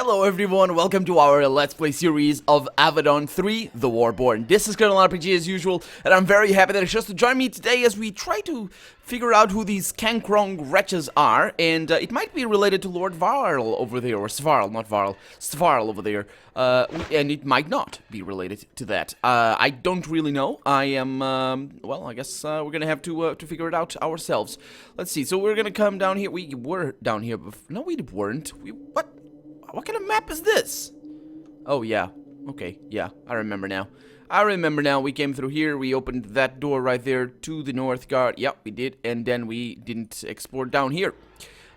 Hello everyone, welcome to our Let's Play series of Avadon 3, The Warborn. This is Colonel RPG as usual, and I'm very happy that it's just to join me today as we try to figure out who these Kankrong wretches are, and it might be related to Lord Varl over there, or Svarl, not Varl, Svarl over there, and it might not be related to that. I don't really know. I am, well, I guess we're gonna have to figure it out ourselves. Let's see, so we're gonna come down here. We were down here before. No, we weren't. What kind of map is this? Oh, yeah. Okay, yeah, I remember now. We came through here, we opened that door right there to the north guard. Yep, we did, and then we didn't explore down here.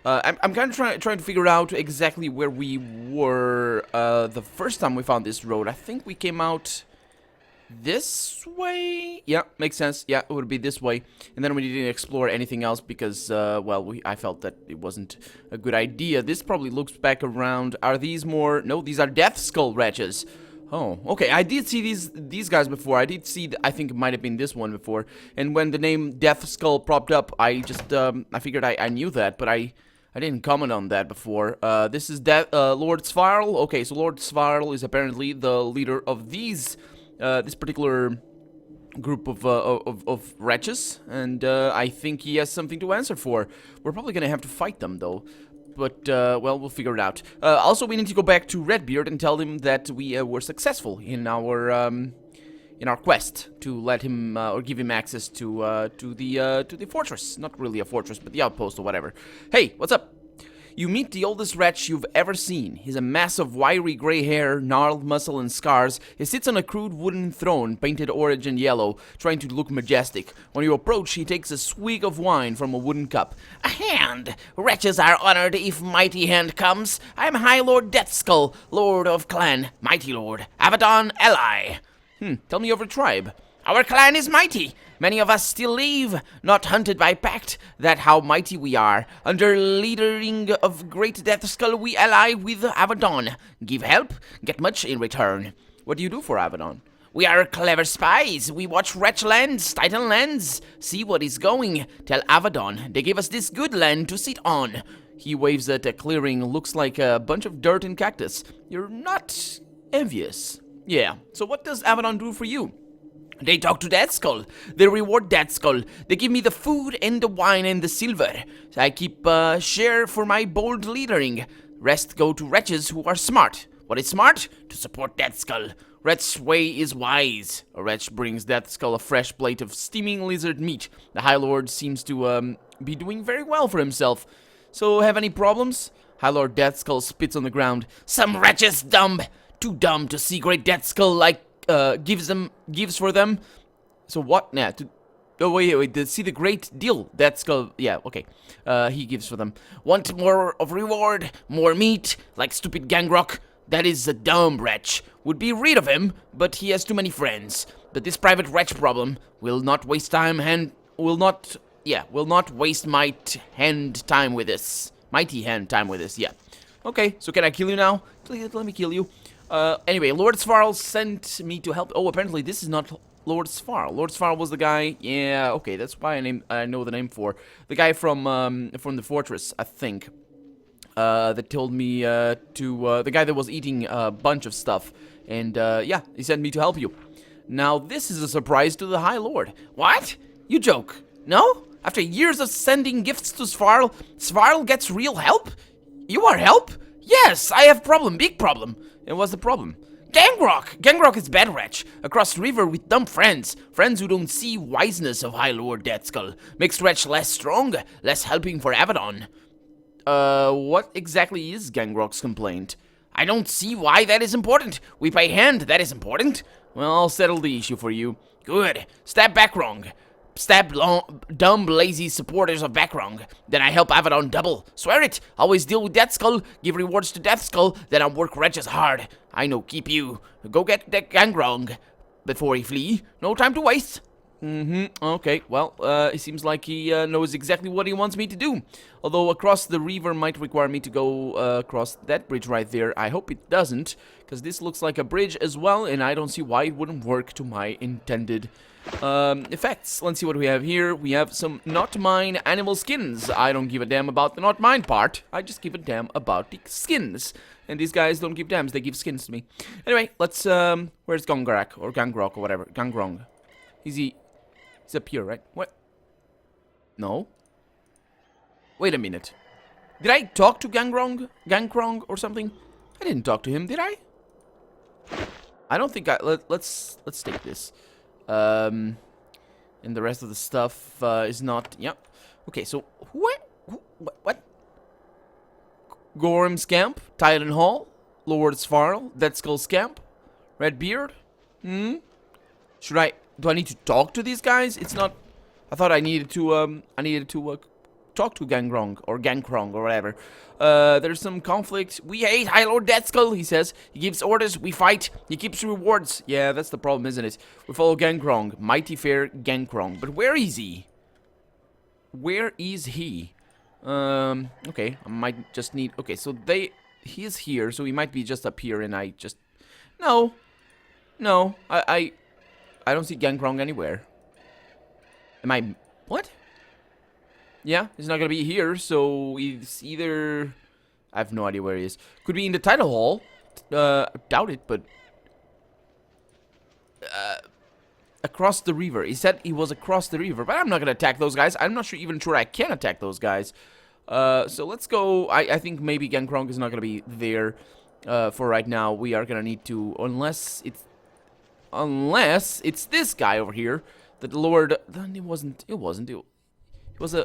I'm kind of trying to figure out exactly where we were the first time we found this road. I think we came out this way? Yeah, makes sense. Yeah, it would be this way. And then we didn't explore anything else because, well, I felt that it wasn't a good idea. This probably looks back around. Are these more? No, these are Death Skull wretches. Oh, okay. I did see these guys before. I did see, I think it might have been this one before. And when the name Death Skull popped up, I just, I figured I knew that, but I didn't comment on that before. This is Lord Svarl. Okay, so Lord Svarl is apparently the leader of these this particular group of wretches, and I think he has something to answer for. We're probably gonna have to fight them, though. But, well, we'll figure it out. Also, we need to go back to Redbeard and tell him that we were successful in our quest to let him, or give him access to the fortress. Not really a fortress, but the outpost or whatever. Hey, what's up? You meet the oldest wretch you've ever seen. He's a mass of wiry gray hair, gnarled muscle, and scars. He sits on a crude wooden throne, painted orange and yellow, trying to look majestic. When you approach, he takes a swig of wine from a wooden cup. A hand! Wretches are honored if mighty hand comes. I am High Lord Deathskull, Lord of Clan, Mighty Lord, Avadon ally. Tell me of your tribe. Our clan is mighty. Many of us still live, not hunted by pact. That how mighty we are. Under leadering of Great Deathskull, we ally with Avadon. Give help, get much in return. What do you do for Avadon? We are clever spies. We watch wretch lands, Titan lands. See what is going. Tell Avadon they gave us this good land to sit on. He waves at a clearing. Looks like a bunch of dirt and cactus. You're not envious. Yeah, so what does Avadon do for you? They talk to Deathskull. They reward Deathskull. They give me the food and the wine and the silver. I keep share for my bold leadering. Rest go to wretches who are smart. What is smart? To support Deathskull. Wretch's way is wise. A wretch brings Deathskull a fresh plate of steaming lizard meat. The High Lord seems to be doing very well for himself. So, have any problems? High Lord Deathskull spits on the ground. Some wretches dumb. Too dumb to see great Deathskull like gives for them. So what? Nah, wait, to see the great deal Deathskull, yeah, okay. He gives for them. Want more of reward? More meat? Like stupid Gangrok? That is a dumb wretch. Would be rid of him, but he has too many friends. But this private wretch problem will not waste time and will not waste my hand time with this. Mighty hand time with this, yeah. Okay, so can I kill you now? Please let me kill you. Anyway, Lord Svarl sent me to help. Oh, apparently this is not Lord Svarl. Lord Svarl was the guy. Yeah, okay, that's why I know the name for the guy from the fortress, I think. That told me the guy that was eating a bunch of stuff, and yeah, he sent me to help you. Now this is a surprise to the High Lord. What? You joke? No? After years of sending gifts to Svarl, Svarl gets real help? You are help? Yes, I have problem, big problem. And what's the problem? Gangrok! Gangrok is bad wretch. Across the river with dumb friends. Friends who don't see wiseness of High Lord Deathskull. Makes wretch less strong, less helping for Avadon. What exactly is Gangrok's complaint? I don't see why that is important. We pay hand, that is important. Well, I'll settle the issue for you. Good. Stab back wrong. Stab dumb, lazy supporters of Backrong. Then I help Avadon double. Swear it. Always deal with Deathskull. Give rewards to Deathskull. Then I'll work wretches hard. I know, keep you. Go get that Gangrong before he flee. No time to waste. Okay, well, it seems like he knows exactly what he wants me to do. Although across the river might require me to go across that bridge right there. I hope it doesn't, because this looks like a bridge as well, and I don't see why it wouldn't work to my intended effects. Let's see what we have here. We have some not mine animal skins. I don't give a damn about the not mine part. I just give a damn about the skins. And these guys don't give dams, they give skins to me. Anyway, let's, where's Gongrak, or Gangrok, or whatever. Gangrong. He's up here, right? What? No. Wait a minute. Did I talk to Gangrong or something? I didn't talk to him, did I? I don't think I... Let's take this. And the rest of the stuff is not... Yep. Okay, so... What? Gorham Scamp? Titan Hall? Lord Svarl? Dead Skull Scamp? Redbeard? Should I... Do I need to talk to these guys? It's not... I thought I needed to, talk to Gangrong, or Gankrong, or whatever. There's some conflict. We hate High Lord Deathskull, he says. He gives orders, we fight. He keeps rewards. Yeah, that's the problem, isn't it? We follow Gankrong. Mighty fair Gankrong. But where is he? Where is he? Okay, I might just need... Okay, so he is here, so he might be just up here, and I just... No, I don't see Gankrong anywhere. Am I... What? Yeah, he's not gonna be here, so he's either... I have no idea where he is. Could be in the title hall. Doubt it, but... across the river. He said he was across the river, but I'm not gonna attack those guys. I'm not even sure I can attack those guys. So let's go... I think maybe Gankrong is not gonna be there for right now. We are gonna need to... Unless it's this guy over here. That Lord... It wasn't. It was a...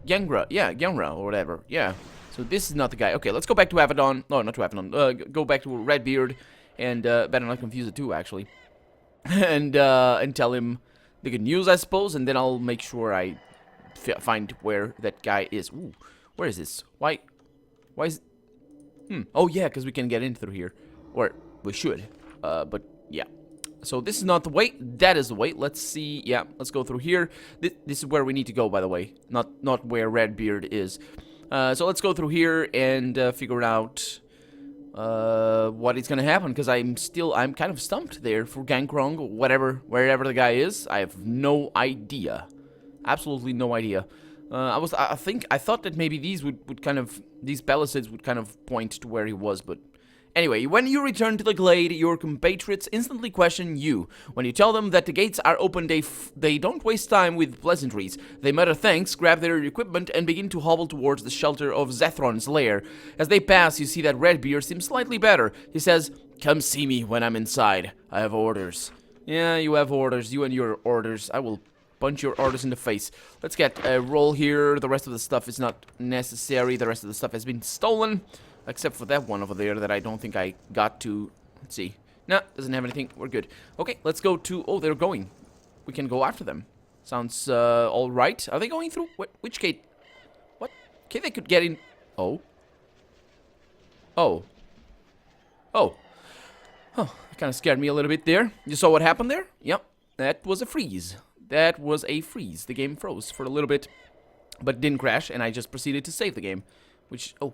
Gengra. Yeah, Genra or whatever. Yeah. So this is not the guy. Okay, let's go back to Avadon. No, not to Avadon. Go back to Redbeard. And better not confuse the two, actually. And tell him the good news, I suppose. And then I'll make sure I find where that guy is. Ooh, where is this? Why is... Oh, yeah, because we can get in through here. Or we should. But, yeah. So this is not the way. That is the way. Let's see. Yeah, let's go through here. This is where we need to go, by the way. Not where Redbeard is. So let's go through here and figure out what is going to happen. Because I'm kind of stumped there for Gankrong, wherever the guy is. I have no idea. Absolutely no idea. I thought that maybe these these palisades would kind of point to where he was, but... Anyway, when you return to the glade, your compatriots instantly question you. When you tell them that the gates are open, they don't waste time with pleasantries. They mutter thanks, grab their equipment, and begin to hobble towards the shelter of Zethron's lair. As they pass, you see that Redbeard seems slightly better. He says, "Come see me when I'm inside. I have orders." Yeah, you have orders. You and your orders. I will punch your orders in the face. Let's get a roll here. The rest of the stuff is not necessary. The rest of the stuff has been stolen. Except for that one over there that I don't think I got to. Let's see. Nah, doesn't have anything. We're good. Okay, let's go to... Oh, they're going. We can go after them. Sounds all right. Are they going through? Which gate? What? Okay, they could get in... Oh. Oh. Oh. Oh, that kind of scared me a little bit there. You saw what happened there? Yep. That was a freeze. That was a freeze. The game froze for a little bit. But didn't crash, and I just proceeded to save the game. Which... Oh.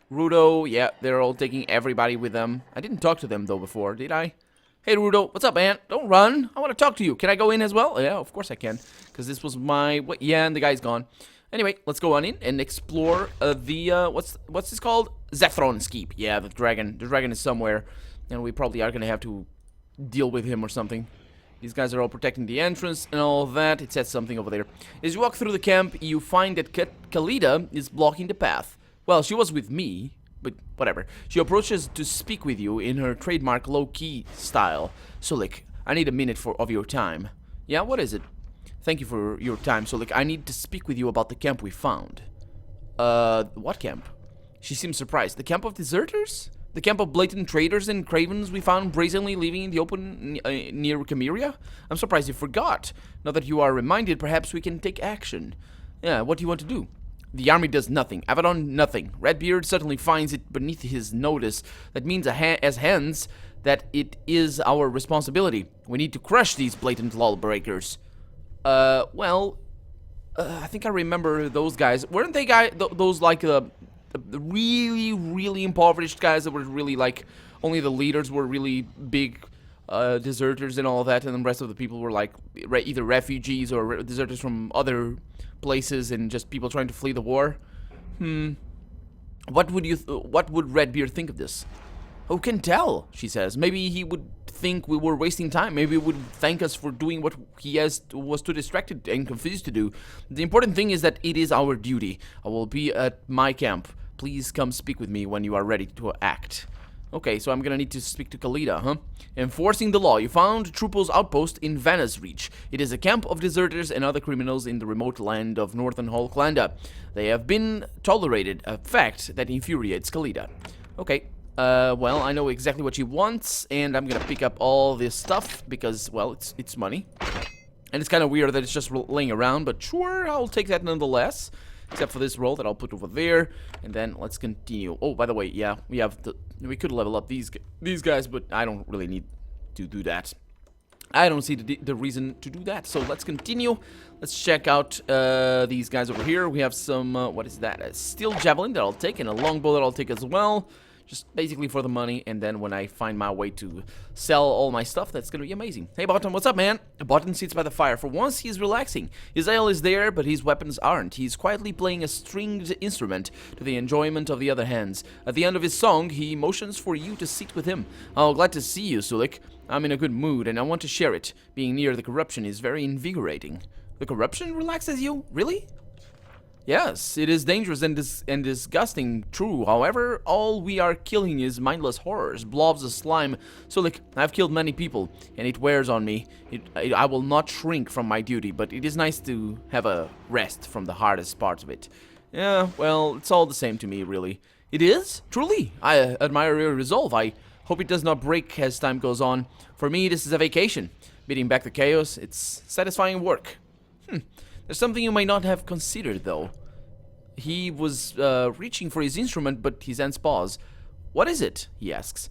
Gerudo, yeah, they're all taking everybody with them. I didn't talk to them, though, before, did I? Hey, Gerudo, what's up, man? Don't run. I want to talk to you. Can I go in as well? Yeah, of course I can. Because this was my... What? Yeah, and the guy's gone. Anyway, let's go on in and explore the... What's this called? Zethron's Keep. Yeah, the dragon. The dragon is somewhere. And we probably are going to have to deal with him or something. These guys are all protecting the entrance and all that. It says something over there. As you walk through the camp, you find that Kaleta is blocking the path. Well, she was with me, but whatever. She approaches to speak with you in her trademark low-key style. Sulik, I need a minute of your time. Yeah, what is it? Thank you for your time, Sulik. I need to speak with you about the camp we found. What camp? She seems surprised. The camp of deserters? The camp of blatant traitors and cravens we found brazenly leaving in the open near Chimeria? I'm surprised you forgot. Now that you are reminded, perhaps we can take action. Yeah, what do you want to do? The army does nothing. Avadon, nothing. Redbeard certainly finds it beneath his notice. That means as hands that it is our responsibility. We need to crush these blatant lawbreakers. Well, I think I remember those guys. Weren't they those like the really, really impoverished guys that were really like, only the leaders were really big deserters and all that, and the rest of the people were like either refugees or deserters from other places and just people trying to flee the war? What would Redbeard think of this? Who can tell, she says. Maybe he would think we were wasting time. Maybe he would thank us for doing what he was too distracted and confused to do. The important thing is that it is our duty. I will be at my camp. Please come speak with me when you are ready to act. Okay, so I'm gonna need to speak to Kaleta, huh? Enforcing the law. You found Trupo's outpost in Vana's Reach. It is a camp of deserters and other criminals in the remote land of Northern Holklanda. They have been tolerated, a fact that infuriates Kaleta. Okay, well, I know exactly what she wants, and I'm gonna pick up all this stuff because, well, it's money. And it's kind of weird that it's just laying around, but sure, I'll take that nonetheless. Except for this roll that I'll put over there, and then let's continue. Oh, by the way, yeah, we could level up these guys, but I don't really need to do that. I don't see the reason to do that. So let's continue. Let's check out these guys over here. We have some what is that? A steel javelin that I'll take, and a longbow that I'll take as well. Just basically for the money, and then when I find my way to sell all my stuff, that's gonna be amazing. Hey, Barton, what's up, man? Barton sits by the fire. For once, he's relaxing. His ale is there, but his weapons aren't. He's quietly playing a stringed instrument to the enjoyment of the other hands. At the end of his song, he motions for you to sit with him. Oh, glad to see you, Sulik. I'm in a good mood, and I want to share it. Being near the corruption is very invigorating. The corruption relaxes you? Really? Yes, it is dangerous and disgusting, true. However, all we are killing is mindless horrors, blobs of slime. So, like, I've killed many people, and it wears on me. I will not shrink from my duty, but it is nice to have a rest from the hardest parts of it. Yeah, well, it's all the same to me, really. It is? Truly. I admire your resolve. I hope it does not break as time goes on. For me, this is a vacation. Beating back the chaos, it's satisfying work. There's something you may not have considered, though. He was reaching for his instrument, but his hands pause. What is it? He asks.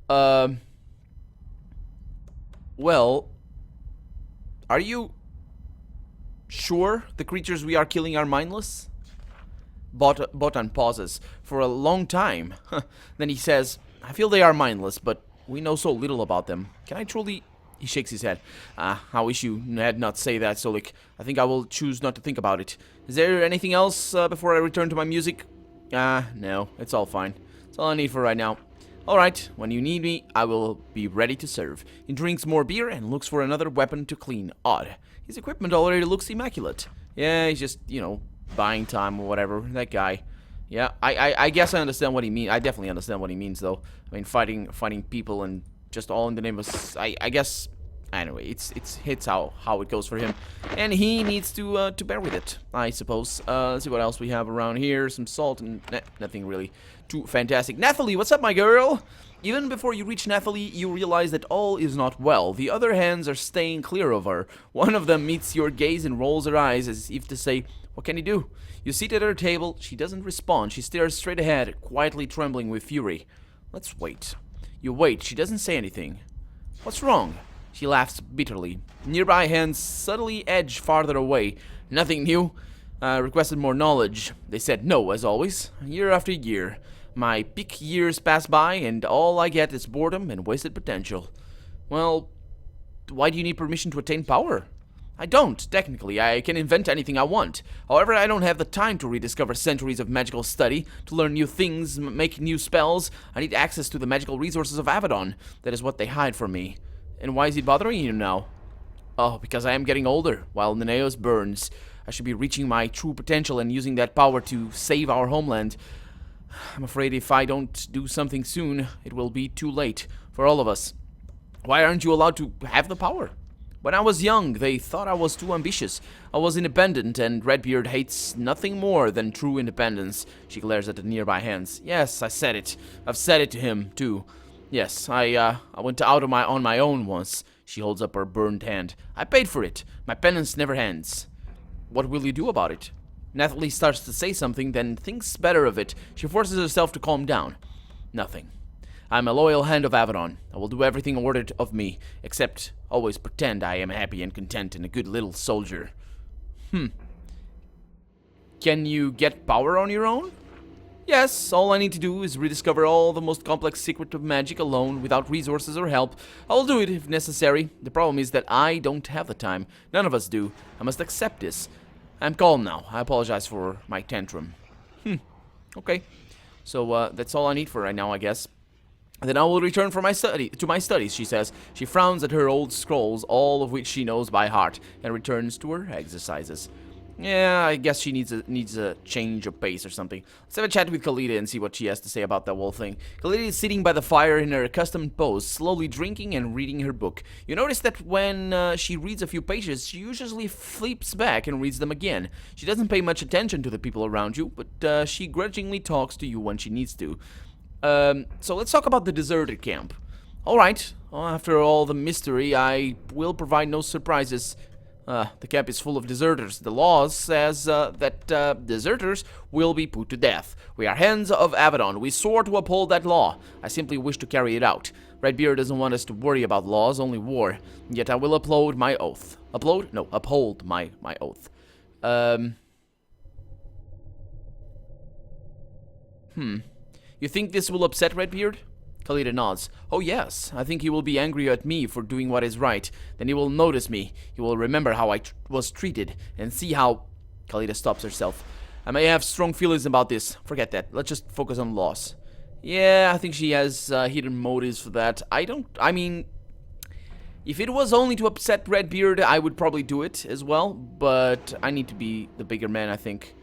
Well, are you sure the creatures we are killing are mindless? Botan pauses for a long time. Then he says, I feel they are mindless, but we know so little about them. Can I truly... He shakes his head. I wish you had not say that, Solik. I think I will choose not to think about it. Is there anything else before I return to my music? No. It's all fine. That's all I need for right now. Alright, when you need me, I will be ready to serve. He drinks more beer and looks for another weapon to clean. Odd. His equipment already looks immaculate. Yeah, he's just, you know, buying time or whatever. That guy. Yeah, I guess I understand what he means. I definitely understand what he means, though. I mean, fighting people and... just all in the name of, I guess, anyway, it's how it goes for him, and he needs to bear with it, I suppose. Let's see what else we have around here. Some salt and nothing really too fantastic. Natalie, what's up, my girl? Even before you reach Natalie, you realize that all is not well. The other hands are staying clear of her. One of them meets your gaze and rolls her eyes as if to say, what can he do? You sit at her table. She doesn't respond. She stares straight ahead, quietly trembling with fury. Let's wait. You wait, she doesn't say anything. What's wrong? She laughs bitterly. Nearby hands subtly edge farther away. Nothing new. Requested more knowledge. They said no, as always. Year after year. My peak years pass by, and all I get is boredom and wasted potential. Well, why do you need permission to attain power? I don't, technically. I can invent anything I want. However, I don't have the time to rediscover centuries of magical study, to learn new things, make new spells. I need access to the magical resources of Avadon. That is what they hide from me. And why is it bothering you now? Oh, because I am getting older, while Neneos burns. I should be reaching my true potential and using that power to save our homeland. I'm afraid if I don't do something soon, it will be too late for all of us. Why aren't you allowed to have the power? When I was young, they thought I was too ambitious. I was independent, and Redbeard hates nothing more than true independence. She glares at the nearby hands. Yes, I said it. I've said it to him, too. Yes, I went out on my own once. She holds up her burned hand. I paid for it. My penance never ends. What will you do about it? Natalie starts to say something, then thinks better of it. She forces herself to calm down. Nothing. I'm a loyal hand of Avadon. I will do everything ordered of me, except always pretend I am happy and content and a good little soldier. Can you get power on your own? Yes, all I need to do is rediscover all the most complex secret of magic alone, without resources or help. I will do it if necessary. The problem is that I don't have the time. None of us do. I must accept this. I'm calm now. I apologize for my tantrum. Okay. So, that's all I need for right now, I guess. Then I will return to my studies, she says. She frowns at her old scrolls, all of which she knows by heart, and returns to her exercises. Yeah, I guess she needs a change of pace or something. Let's have a chat with Kaleta and see what she has to say about that whole thing. Kaleta is sitting by the fire in her accustomed pose, slowly drinking and reading her book. You notice that when she reads a few pages, she usually flips back and reads them again. She doesn't pay much attention to the people around you, but she grudgingly talks to you when she needs to. So let's talk about the deserted camp. Alright, after all the mystery, I will provide no surprises. The camp is full of deserters. The law says that deserters will be put to death. We are hands of Avadon. We swore to uphold that law. I simply wish to carry it out. Redbeard doesn't want us to worry about laws, only war. Yet I will uphold my oath. Upload? No, uphold my oath. You think this will upset Redbeard? Kaleta nods. Oh yes, I think he will be angry at me for doing what is right. Then he will notice me. He will remember how I was treated and see how... Kaleta stops herself. I may have strong feelings about this. Forget that. Let's just focus on loss. Yeah, I think she has hidden motives for that. I mean, if it was only to upset Redbeard, I would probably do it as well. But I need to be the bigger man, I think.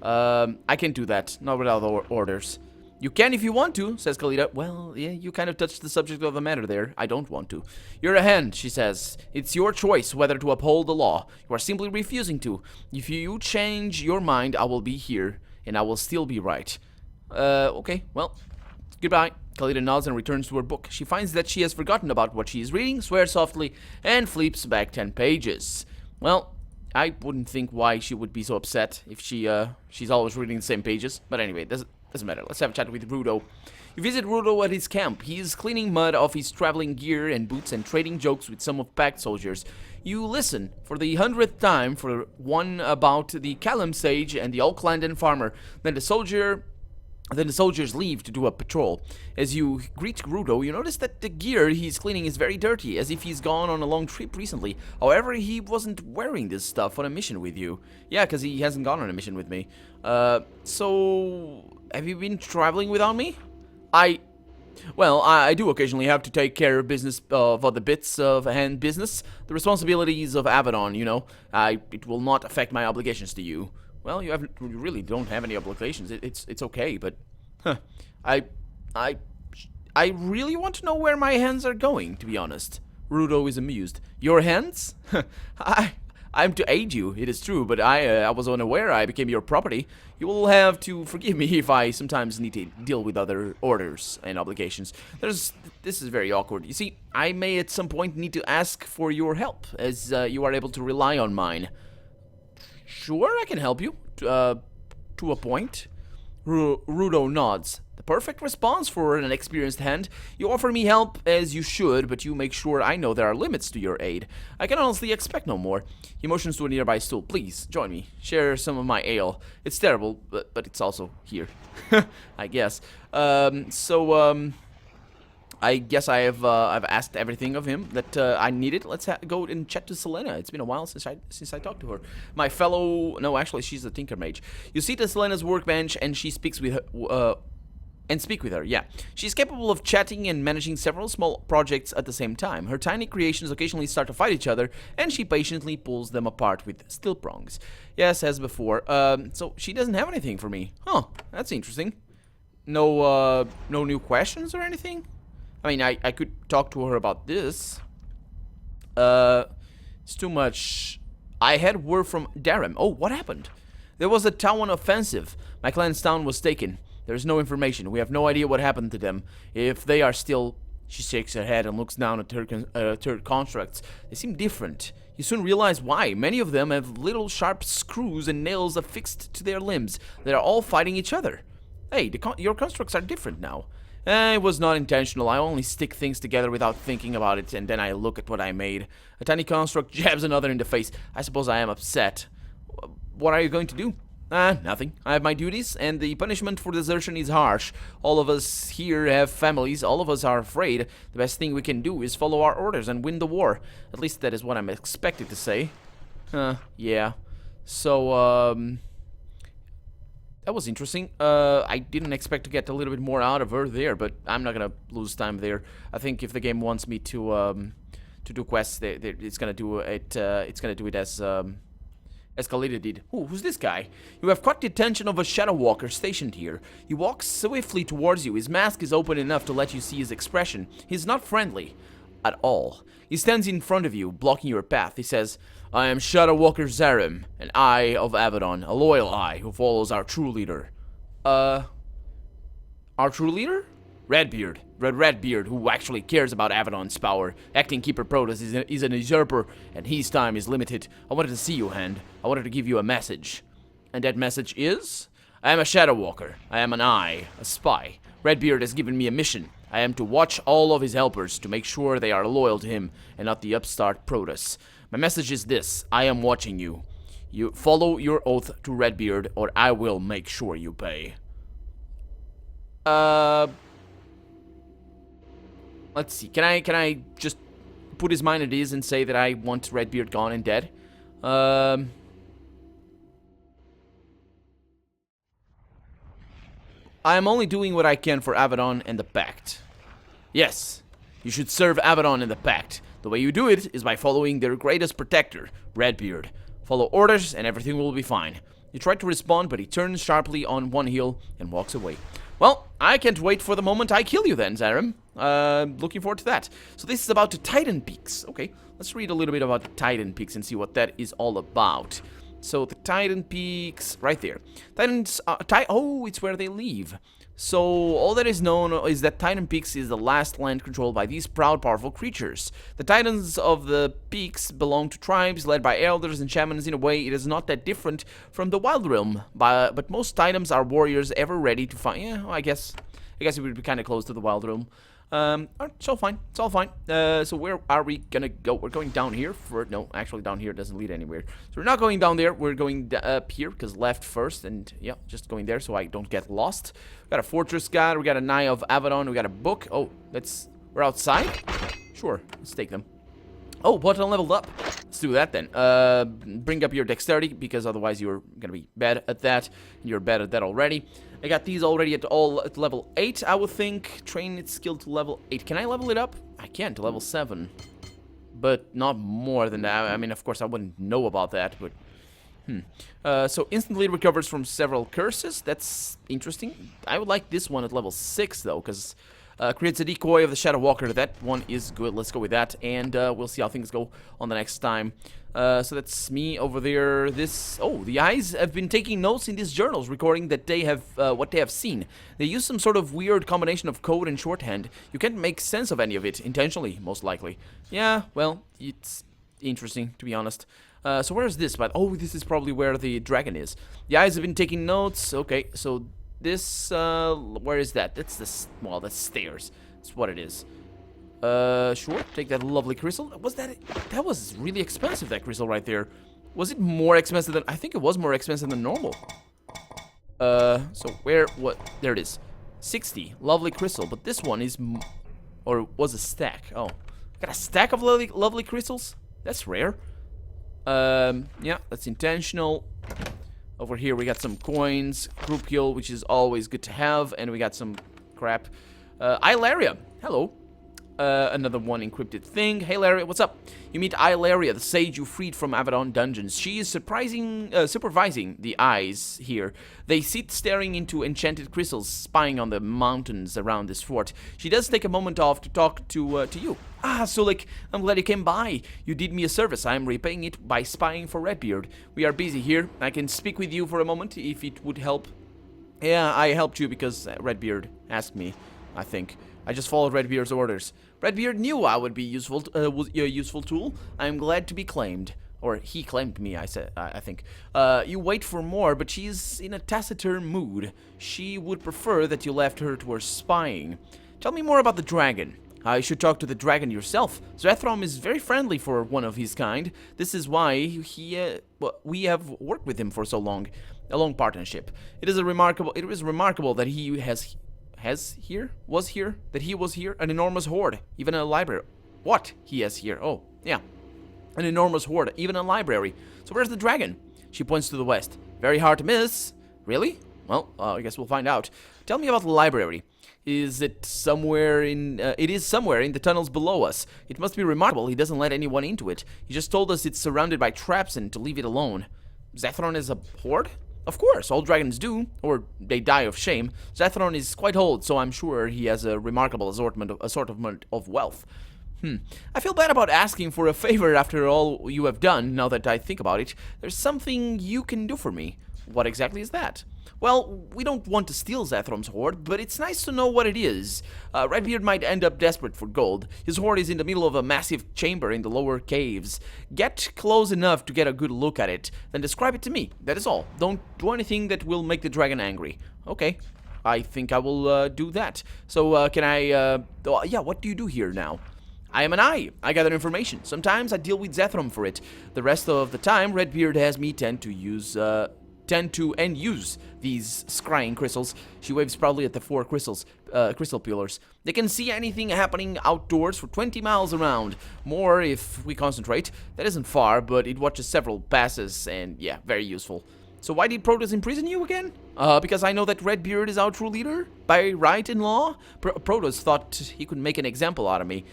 I can't do that. Not without orders. You can if you want to, says Kaleta. Well, yeah, you kind of touched the subject of the matter there. I don't want to. You're a hand, she says. It's your choice whether to uphold the law. You are simply refusing to. If you change your mind, I will be here, and I will still be right. Okay, well, goodbye. Kaleta nods and returns to her book. She finds that she has forgotten about what she is reading, swears softly, and flips back 10 pages. Well, I wouldn't think why she would be so upset if she's always reading the same pages. But anyway, doesn't matter. Let's have a chat with Gerudo. You visit Gerudo at his camp. He is cleaning mud off his traveling gear and boots and trading jokes with some of packed soldiers. You listen for the 100th time for one about the Callum Sage and the Oaklanden farmer. Then the soldiers leave to do a patrol. As you greet Gerudo, you notice that the gear he's cleaning is very dirty, as if he's gone on a long trip recently. However, he wasn't wearing this stuff on a mission with you. Yeah, because he hasn't gone on a mission with me. So... have you been traveling without me? Well, I do occasionally have to take care of business of other bits of hand business. The responsibilities of Avadon, you know. It will not affect my obligations to you. Well, you really don't have any obligations. It's okay, but I really want to know where my hands are going, to be honest. Gerudo is amused. Your hands? I'm to aid you, it is true, but I was unaware I became your property. You will have to forgive me if I sometimes need to deal with other orders and obligations. This is very awkward. You see, I may at some point need to ask for your help, as you are able to rely on mine. Sure, I can help you, to a point. Gerudo nods. The perfect response for an experienced hand. You offer me help as you should, but you make sure I know there are limits to your aid. I can honestly expect no more. He motions to a nearby stool. Please, join me. Share some of my ale. It's terrible, but it's also here. I guess. I guess I've asked everything of him that I needed. Let's go and chat to Selena. It's been a while since I talked to her. My fellow... No, actually, she's a Tinker Mage. You sit at Selena's workbench, and she speaks with her... speak with her, yeah. She's capable of chatting and managing several small projects at the same time. Her tiny creations occasionally start to fight each other, and she patiently pulls them apart with steel prongs. Yes, as before. So she doesn't have anything for me. Huh, that's interesting. No new questions or anything? I mean, I could talk to her about this. It's too much. I had word from Daram. Oh, what happened? There was a town offensive. My clan's town was taken. There's no information. We have no idea what happened to them. If they are still... She shakes her head and looks down at her constructs. They seem different. You soon realize why. Many of them have little sharp screws and nails affixed to their limbs. They are all fighting each other. Hey, your constructs are different now. It was not intentional. I only stick things together without thinking about it, and then I look at what I made. A tiny construct jabs another in the face. I suppose I am upset. What are you going to do? Nothing. I have my duties, and the punishment for desertion is harsh. All of us here have families. All of us are afraid. The best thing we can do is follow our orders and win the war. At least that is what I'm expected to say. Yeah. So, that was interesting. I didn't expect to get a little bit more out of her there, but I'm not gonna lose time there. I think if the game wants me to do quests, it's gonna do it. It's gonna do it as Kaleta did. Ooh, who's this guy? You have caught the attention of a shadow walker stationed here. He walks swiftly towards you. His mask is open enough to let you see his expression. He's not friendly at all. He stands in front of you, blocking your path. He says, I am Shadow Walker Zarim, an Eye of Avadon, a loyal eye who follows our true leader. Our true leader? Redbeard. Redbeard, who actually cares about Avadon's power. Acting Keeper Protoss is an usurper, and his time is limited. I wanted to see you, Hand. I wanted to give you a message. And that message is? I am a Shadow Walker. I am an Eye, a spy. Redbeard has given me a mission. I am to watch all of his helpers to make sure they are loyal to him and not the upstart Protoss. My message is this. I am watching you. You follow your oath to Redbeard, or I will make sure you pay. Let's see. Can I just put his mind at ease and say that I want Redbeard gone and dead? I am only doing what I can for Avadon and the Pact. Yes, you should serve Avadon and the Pact. The way you do it is by following their greatest protector, Redbeard. Follow orders and everything will be fine. You try to respond, but he turns sharply on one heel and walks away. Well, I can't wait for the moment I kill you then, Zarim. Looking forward to that. So this is about the Titan Peaks. Okay, let's read a little bit about the Titan Peaks and see what that is all about. So the Titan Peaks, right there. Titans, oh, it's where they live. So all that is known is that Titan Peaks is the last land controlled by these proud, powerful creatures. The Titans of the Peaks belong to tribes led by elders and shamans. In a way, it is not that different from the Wild Realm, but most Titans are warriors ever ready to fight. Yeah, well, I guess it would be kind of close to the Wild Realm. It's all fine. It's all fine. So where are we gonna go? We're going down here for... No, actually down here doesn't lead anywhere. So we're not going down there. We're going up here, because left first. And, yeah, just going there so I don't get lost. We got a Fortress Guard. We got an Eye of Avadon. We got a book. Oh, we're outside? Sure, let's take them. Oh, button leveled up. Let's do that then. Bring up your dexterity, because otherwise you're gonna be bad at that. You're bad at that already. I got these already at level 8, I would think. Train its skill to level 8. Can I level it up? I can, to level 7. But not more than that. I mean, of course, I wouldn't know about that, but... so instantly recovers from several curses. That's interesting. I would like this one at level 6, though, because... creates a decoy of the Shadow Walker. That one is good. Let's go with that, and we'll see how things go on the next time. So that's me over there. The eyes have been taking notes in these journals, recording that they have what they have seen. They use some sort of weird combination of code and shorthand. You can't make sense of any of it, intentionally, most likely. Yeah, well, it's interesting, to be honest. So where is this? Oh, this is probably where the dragon is. The eyes have been taking notes. Okay, so... This, where is that? That's that's stairs. That's what it is. Sure, take that lovely crystal. That was really expensive, that crystal right there. Was it more expensive than, I think it was more expensive than normal. So there it is. 60, lovely crystal, but this one is, or was a stack. Oh, got a stack of lovely crystals? That's rare. Yeah, that's intentional. Over here we got some coins, group heal, which is always good to have, and we got some crap. Ilaria, hello. Another one encrypted thing. Hey Ilaria, what's up? You meet Ilaria, the sage you freed from Avadon dungeons. She is supervising the eyes here. They sit staring into enchanted crystals, spying on the mountains around this fort. She does take a moment off to talk to you. Ah, Sulik, I'm glad you came by. You did me a service. I am repaying it by spying for Redbeard. We are busy here. I can speak with you for a moment if it would help. Yeah, I helped you because Redbeard asked me. I think. I just followed Redbeard's orders. Redbeard knew I would be was a useful tool. I am glad to be claimed. Or he claimed me, I think. You wait for more, but she's in a taciturn mood. She would prefer that you left her to her spying. Tell me more about the dragon. I should talk to the dragon yourself. Zethrom is very friendly for one of his kind. This is why we have worked with him for so long. A long partnership. It is remarkable that he was here, an enormous horde, even a library. What? He has here. Oh, yeah. An enormous horde, even a library. So where's the dragon? She points to the west. Very hard to miss. Really? Well, I guess we'll find out. Tell me about the library. Is it somewhere in... it is somewhere in the tunnels below us. It must be remarkable he doesn't let anyone into it. He just told us it's surrounded by traps and to leave it alone. Zethron is a horde? Of course, all dragons do, or they die of shame. Zethron is quite old, so I'm sure he has a remarkable assortment of wealth. I feel bad about asking for a favor after all you have done, now that I think about it. There's something you can do for me. What exactly is that? Well, we don't want to steal Zethrom's hoard, but it's nice to know what it is. Redbeard might end up desperate for gold. His hoard is in the middle of a massive chamber in the lower caves. Get close enough to get a good look at it, then describe it to me. That is all. Don't do anything that will make the dragon angry. Okay, I think I will do that. So, can I, yeah, what do you do here now? I am an eye. I gather information. Sometimes I deal with Zethrom for it. The rest of the time, Redbeard has me tend to use these scrying crystals. She waves proudly at the 4 crystal pillars. They can see anything happening outdoors for 20 miles around. More if we concentrate. That isn't far, but it watches several passes, and yeah, very useful. So why did Protoss imprison you again? Because I know that Redbeard is our true leader, by right and law. Protoss thought he could make an example out of me,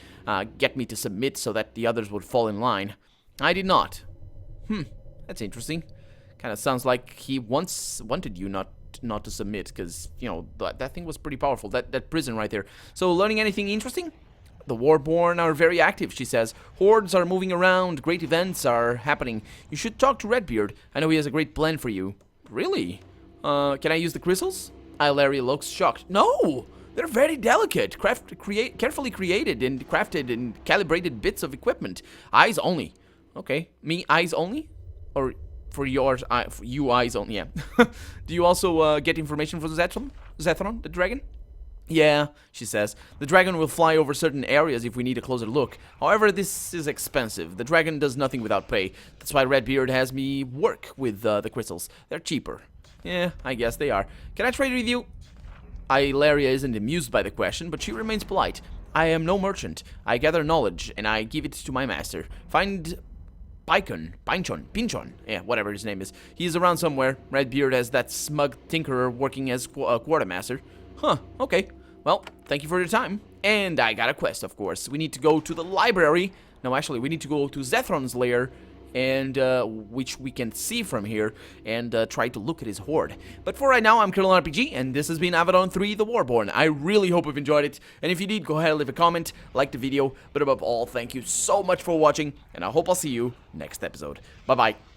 get me to submit so that the others would fall in line. I did not. That's interesting. Kind of sounds like he once wanted you not to submit, because, you know, that thing was pretty powerful, that prison right there. So, learning anything interesting? The Warborn are very active, she says. Hordes are moving around, great events are happening. You should talk to Redbeard. I know he has a great plan for you. Really? Can I use the crystals? Ilaria looks shocked. No! They're very delicate, carefully created and crafted and calibrated bits of equipment. Eyes only. Okay. Me, eyes only? Or... for you eyes only, yeah. Do you also get information from Zethron, the dragon? Yeah, she says. The dragon will fly over certain areas if we need a closer look. However, this is expensive. The dragon does nothing without pay. That's why Redbeard has me work with the crystals. They're cheaper. Yeah, I guess they are. Can I trade with you? Ilaria isn't amused by the question, but she remains polite. I am no merchant. I gather knowledge, and I give it to my master. Find... Pinchon, yeah, whatever his name is. He's around somewhere. Redbeard has that smug tinkerer working as quartermaster. Huh, okay. Well, thank you for your time. And I got a quest, of course. We need to go to the library. No, actually, we need to go to Zethron's lair, and which we can see from here, and try to look at his hoard. But for right now, I'm Colonel RPG, and this has been Avadon 3, The Warborn. I really hope you've enjoyed it, and if you did, go ahead and leave a comment, like the video, but above all, thank you so much for watching, and I hope I'll see you next episode. Bye-bye.